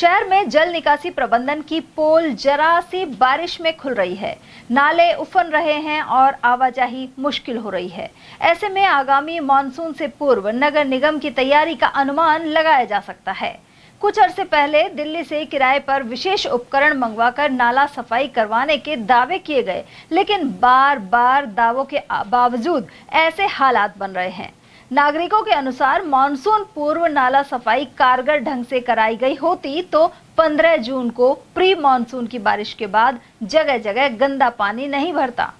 शहर में जल निकासी प्रबंधन की पोल जरा सी बारिश में खुल रही है। नाले उफन रहे हैं और आवाजाही मुश्किल हो रही है। ऐसे में आगामी मानसून से पूर्व नगर निगम की तैयारी का अनुमान लगाया जा सकता है। कुछ अरसे पहले दिल्ली से किराए पर विशेष उपकरण मंगवाकर नाला सफाई करवाने के दावे किए गए, लेकिन बार बार दावों के बावजूद ऐसे हालात बन रहे हैं। नागरिकों के अनुसार मानसून पूर्व नाला सफाई कारगर ढंग से कराई गई होती तो 15 जून को प्री मानसून की बारिश के बाद जगह जगह गंदा पानी नहीं भरता।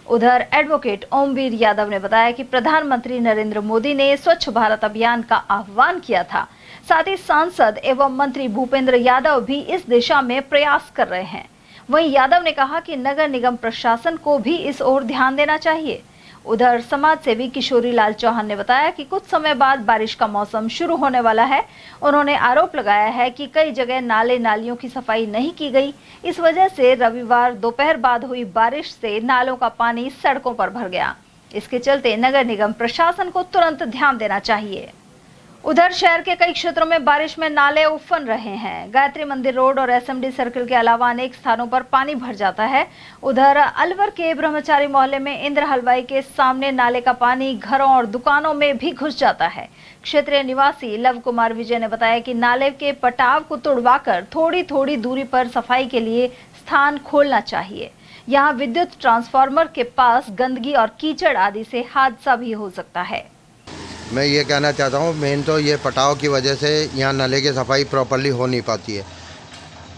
उधर एडवोकेट ओमवीर यादव ने बताया कि प्रधानमंत्री नरेंद्र मोदी ने स्वच्छ भारत अभियान का आह्वान किया था। साथ ही सांसद एवं मंत्री भूपेंद्र यादव भी इस दिशा में प्रयास कर रहे हैं। वहीं यादव ने कहा कि नगर निगम प्रशासन को भी इस ओर ध्यान देना चाहिए। उधर समाज सेवी किशोरी लाल चौहान ने बताया कि कुछ समय बाद बारिश का मौसम शुरू होने वाला है। उन्होंने आरोप लगाया है कि कई जगह नाले नालियों की सफाई नहीं की गई। इस वजह से रविवार दोपहर बाद हुई बारिश से नालों का पानी सड़कों पर भर गया। इसके चलते नगर निगम प्रशासन को तुरंत ध्यान देना चाहिए। उधर शहर के कई क्षेत्रों में बारिश में नाले उफन रहे हैं। गायत्री मंदिर रोड और एसएमडी सर्किल के अलावा अनेक स्थानों पर पानी भर जाता है। उधर अलवर के ब्रह्मचारी मोहल्ले में इंद्र हलवाई के सामने नाले का पानी घरों और दुकानों में भी घुस जाता है। क्षेत्रीय निवासी लव कुमार विजय ने बताया कि नाले के पटाव को तुड़वाकर थोड़ी थोड़ी दूरी पर सफाई के लिए स्थान खोलना चाहिए। यहाँ विद्युत ट्रांसफार्मर के पास गंदगी और कीचड़ आदि से हादसा भी हो सकता है। मैं ये कहना चाहता हूँ, मेन तो ये पटाव की वजह से यहाँ नाले की सफाई प्रॉपर्ली हो नहीं पाती है।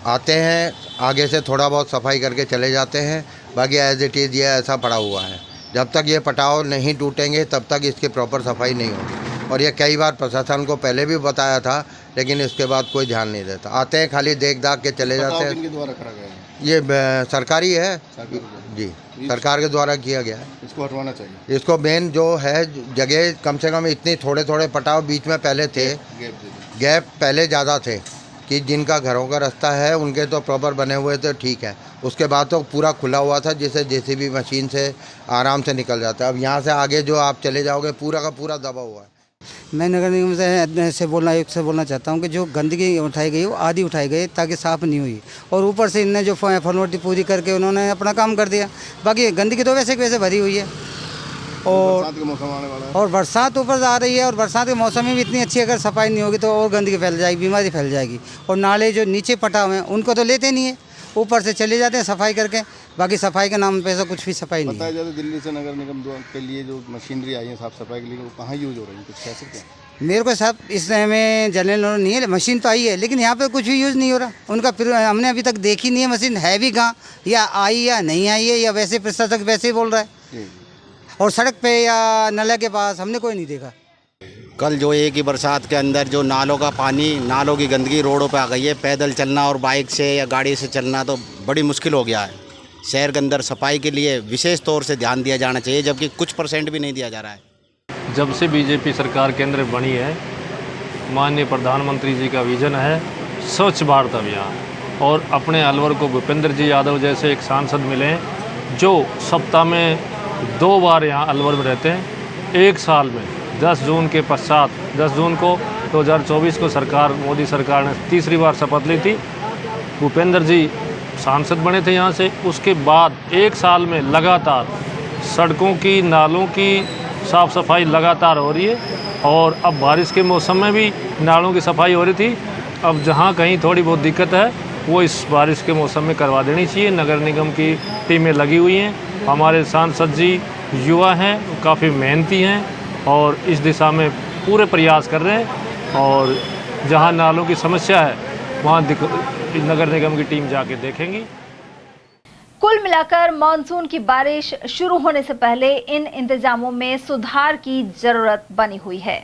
आते हैं आगे से थोड़ा बहुत सफाई करके चले जाते हैं, बाकी एज इट इज़ ये ऐसा पड़ा हुआ है। जब तक ये पटाव नहीं टूटेंगे तब तक इसकी प्रॉपर सफाई नहीं होगी। और ये कई बार प्रशासन को पहले भी बताया था, लेकिन इसके बाद कोई ध्यान नहीं देता। आते हैं खाली देख दाख के चले जाते हैं। किनके द्वारा करा गया है? ये सरकारी है जी, सरकार के द्वारा किया गया है। इसको हटवाना चाहिए। इसको मेन जो है जगह कम से कम इतनी थोड़े थोड़े पटाव बीच में पहले थे, गैप पहले ज़्यादा थे कि जिनका घरों का रास्ता है उनके तो प्रॉपर बने हुए थे, ठीक है। उसके बाद तो पूरा खुला हुआ था जिससे जेसीबी मशीन से आराम से निकल जाता है। अब यहाँ से आगे जो आप चले जाओगे पूरा का पूरा दबा हुआ है। मैं नगर निगम से आयुक्त से बोलना चाहता हूँ कि जो गंदगी उठाई गई वो आधी उठाई गई ताकि साफ़ नहीं हुई, और ऊपर से इनने जो फॉर्मेलिटी पूरी करके उन्होंने अपना काम कर दिया। बाकी गंदगी तो वैसे की वैसे भरी हुई है। और बरसात का मौसम आने वाला है। और बरसात ऊपर आ रही है, और बरसात के मौसम में भी इतनी अच्छी अगर सफाई नहीं होगी तो और गंदगी फैल जाएगी, बीमारी फैल जाएगी। और नाले जो नीचे पटाव हैं उनको तो लेते नहीं है, ऊपर से चले जाते हैं सफाई करके। बाकी सफाई के नाम पे ऐसा कुछ भी सफाई नहीं है। बताया जाता है दिल्ली से नगर निगम के लिए जो मशीनरी आई है साफ सफाई के लिए, वो कहाँ यूज हो रही है, कुछ कह सकते हैं? मेरे को सब इस में जनरल नॉलेज नहीं है। मशीन तो आई है लेकिन यहाँ पे कुछ भी यूज़ नहीं हो रहा उनका। फिर हमने अभी तक देखी नहीं है मशीन है भी कहाँ, या आई या नहीं आई है, या वैसे प्रशासक वैसे ही बोल रहा है। और सड़क पे या नला के पास हमने कोई नहीं देखा। कल जो एक ही बरसात के अंदर जो नालों का पानी, नालों की गंदगी रोडों पे आ गई है। पैदल चलना और बाइक से या गाड़ी से चलना तो बड़ी मुश्किल हो गया है। शहर के अंदर सफाई के लिए विशेष तौर से ध्यान दिया जाना चाहिए, जबकि कुछ % भी नहीं दिया जा रहा है। जब से बीजेपी सरकार केंद्र में बनी है, माननीय प्रधानमंत्री जी का विजन है स्वच्छ भारत अभियान, और अपने अलवर को भूपेंद्र जी यादव जैसे एक सांसद मिले जो सप्ताह में 2 बार यहाँ अलवर में रहते हैं। एक साल में 10 जून के पश्चात 10 जून को 2024 को सरकार मोदी सरकार ने तीसरी बार शपथ ली थी। भूपेंद्र जी सांसद बने थे यहाँ से। उसके बाद एक साल में लगातार सड़कों की, नालों की साफ़ सफाई लगातार हो रही है, और अब बारिश के मौसम में भी नालों की सफाई हो रही थी। अब जहाँ कहीं थोड़ी बहुत दिक्कत है वो इस बारिश के मौसम में करवा देनी चाहिए। नगर निगम की टीमें लगी हुई हैं। हमारे सांसद जी युवा हैं, काफ़ी मेहनती हैं, और इस दिशा में पूरे प्रयास कर रहे हैं। और जहाँ नालों की समस्या है वहाँ नगर निगम की टीम जाके देखेंगी। कुल मिलाकर मानसून की बारिश शुरू होने से पहले इन इंतजामों में सुधार की जरूरत बनी हुई है।